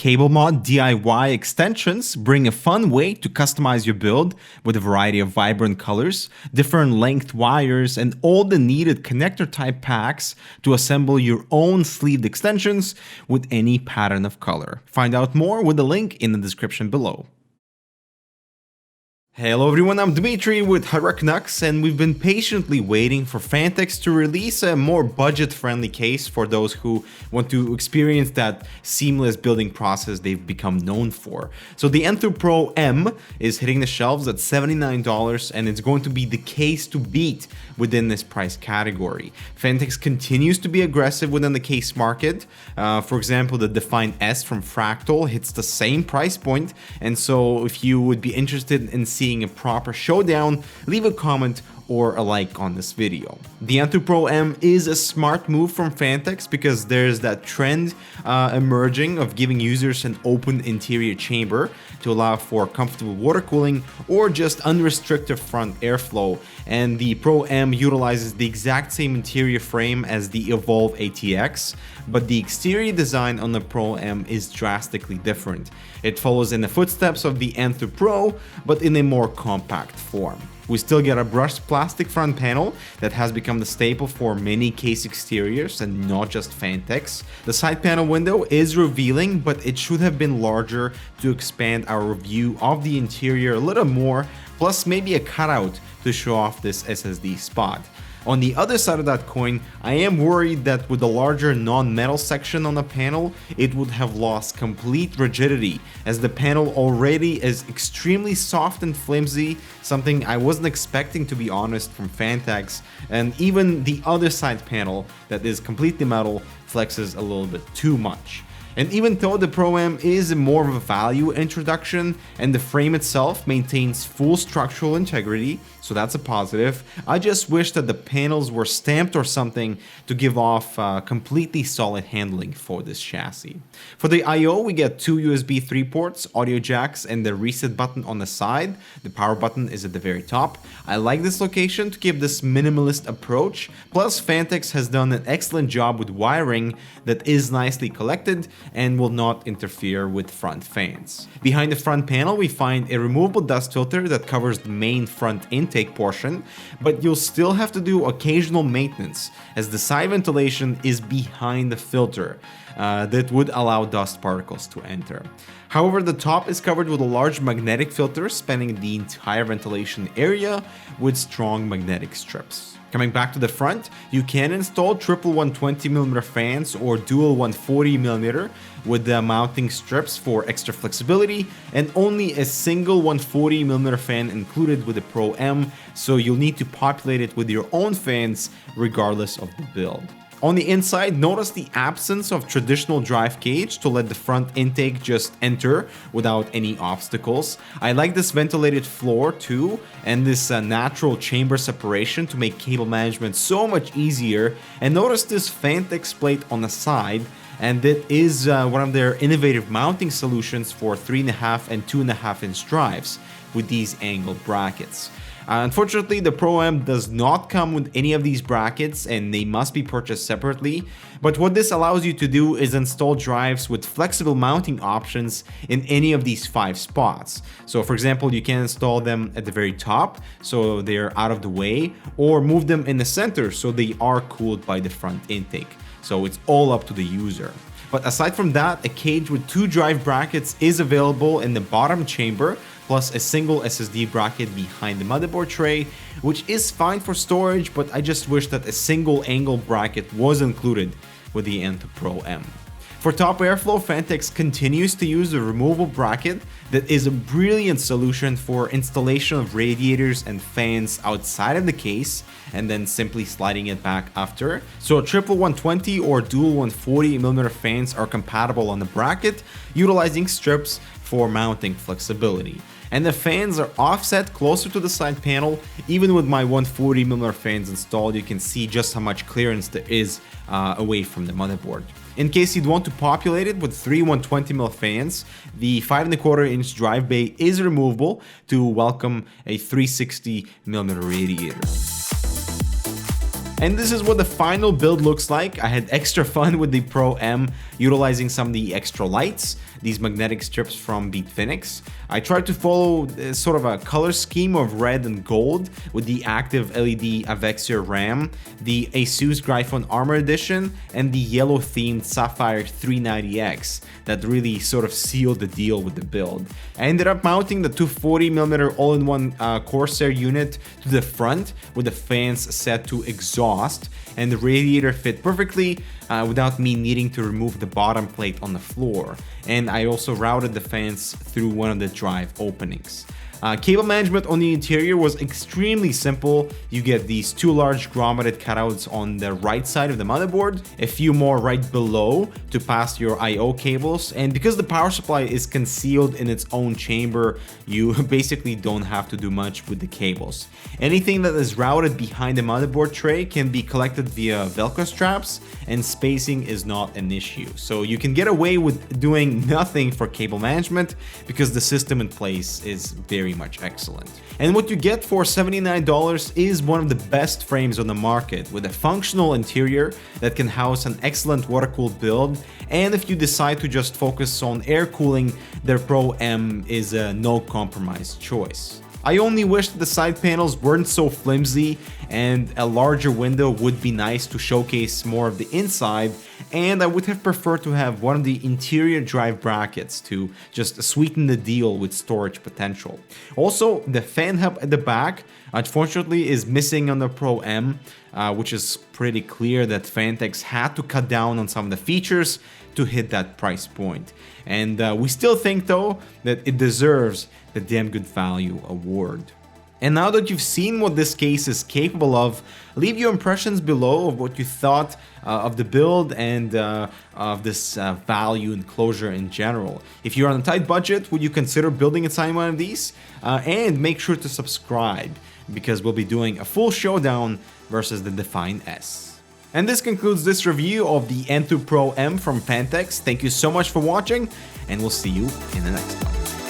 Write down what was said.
Cable Mod DIY extensions bring a fun way to customize your build with a variety of vibrant colors, different length wires, and all the needed connector type packs to assemble your own sleeved extensions with any pattern of color. Find out more with the link in the description below. Hello everyone, I'm Dmitry with Canucks, and we've been patiently waiting for Phanteks to release a more budget-friendly case for those who want to experience that seamless building process they've become known for. So the Enthoo Pro M is hitting the shelves at $79, and it's going to be the case to beat within this price category. Phanteks continues to be aggressive within the case market. For example, the Define S from Fractal hits the same price point, and so if you would be interested in seeing a proper showdown, leave a comment or a like on this video. The Enthoo Pro M is a smart move from Phanteks because there's that trend emerging of giving users an open interior chamber to allow for comfortable water cooling or just unrestricted front airflow, and the Pro M utilizes the exact same interior frame as the Evolve ATX, but the exterior design on the Pro M is drastically different. It follows in the footsteps of the Enthoo Pro, but in a more compact form. We still get a brushed plastic front panel that has become the staple for many case exteriors and not just Phanteks. The side panel window is revealing, but it should have been larger to expand our view of the interior a little more, plus maybe a cutout to show off this SSD spot. On the other side of that coin, I am worried that with the larger non-metal section on the panel, it would have lost complete rigidity, as the panel already is extremely soft and flimsy, something I wasn't expecting, to be honest, from Phanteks, and even the other side panel that is completely metal flexes a little bit too much. And even though the Pro M is more of a value introduction and the frame itself maintains full structural integrity, so that's a positive, I just wish that the panels were stamped or something to give off completely solid handling for this chassis. For the I/O, we get two USB 3 ports, audio jacks, and the reset button on the side. The power button is at the very top. I like this location to give this minimalist approach, plus Phanteks has done an excellent job with wiring that is nicely collected and will not interfere with front fans. Behind the front panel, we find a removable dust filter that covers the main front intake portion, but you'll still have to do occasional maintenance as the side ventilation is behind the filter that would allow dust particles to enter. However, the top is covered with a large magnetic filter spanning the entire ventilation area with strong magnetic strips. Coming back to the front, you can install triple 120mm fans or dual 140mm with the mounting strips for extra flexibility, and only a single 140mm fan included with the Pro M, so you'll need to populate it with your own fans regardless of the build. On the inside, notice the absence of traditional drive cage to let the front intake just enter without any obstacles. I like this ventilated floor too, and this natural chamber separation to make cable management so much easier. And notice this Phanteks plate on the side, and that is one of their innovative mounting solutions for 3.5 and 2.5 inch drives with these angled brackets. Unfortunately, the Pro M does not come with any of these brackets and they must be purchased separately, but what this allows you to do is install drives with flexible mounting options in any of these 5 spots. So for example, you can install them at the very top so they're out of the way, or move them in the center so they are cooled by the front intake. So it's all up to the user. But aside from that, a cage with 2 drive brackets is available in the bottom chamber, plus a single SSD bracket behind the motherboard tray, which is fine for storage, but I just wish that a single angle bracket was included with the Enthoo Pro M. For top airflow, Phanteks continues to use a removable bracket that is a brilliant solution for installation of radiators and fans outside of the case and then simply sliding it back after. So triple 120 or dual 140mm fans are compatible on the bracket, utilizing strips for mounting flexibility. And the fans are offset closer to the side panel. Even with my 140mm fans installed, you can see just how much clearance there is away from the motherboard. In case you'd want to populate it with 3 120mm fans, the 5.25 inch drive bay is removable to welcome a 360mm radiator. And this is what the final build looks like. I had extra fun with the Pro M, utilizing some of the extra lights. these magnetic strips from Phanteks. I tried to follow sort of a color scheme of red and gold with the active LED Avexia RAM, the Asus Gryphon Armor Edition, and the yellow themed Sapphire 390X that really sort of sealed the deal with the build. I ended up mounting the 240mm all-in-one Corsair unit to the front with the fans set to exhaust, and the radiator fit perfectly without me needing to remove the bottom plate on the floor. And I also routed the fans through one of the drive openings. Cable management on the interior was extremely simple. You get these two large grommeted cutouts on the right side of the motherboard, a few more right below to pass your I/O cables, and because the power supply is concealed in its own chamber, you basically don't have to do much with the cables. Anything that is routed behind the motherboard tray can be collected via Velcro straps, and spacing is not an issue. So you can get away with doing nothing for cable management because the system in place is very much excellent. And what you get for $79 is one of the best frames on the market, with a functional interior that can house an excellent water-cooled build, and if you decide to just focus on air cooling, their Pro M is a no-compromise choice. I only wish that the side panels weren't so flimsy, and a larger window would be nice to showcase more of the inside, and I would have preferred to have one of the interior drive brackets to just sweeten the deal with storage potential. Also, the fan hub at the back unfortunately is missing on the Pro M, which is pretty clear that Phanteks had to cut down on some of the features to hit that price point. And we still think though that it deserves the Damn Good Value award. And now that you've seen what this case is capable of, leave your impressions below of what you thought of the build and of this value enclosure in general. If you're on a tight budget, would you consider building inside one of these? And make sure to subscribe, because we'll be doing a full showdown versus the Define S. And this concludes this review of the Enthoo Pro M from Phanteks. Thank you so much for watching, and we'll see you in the next one.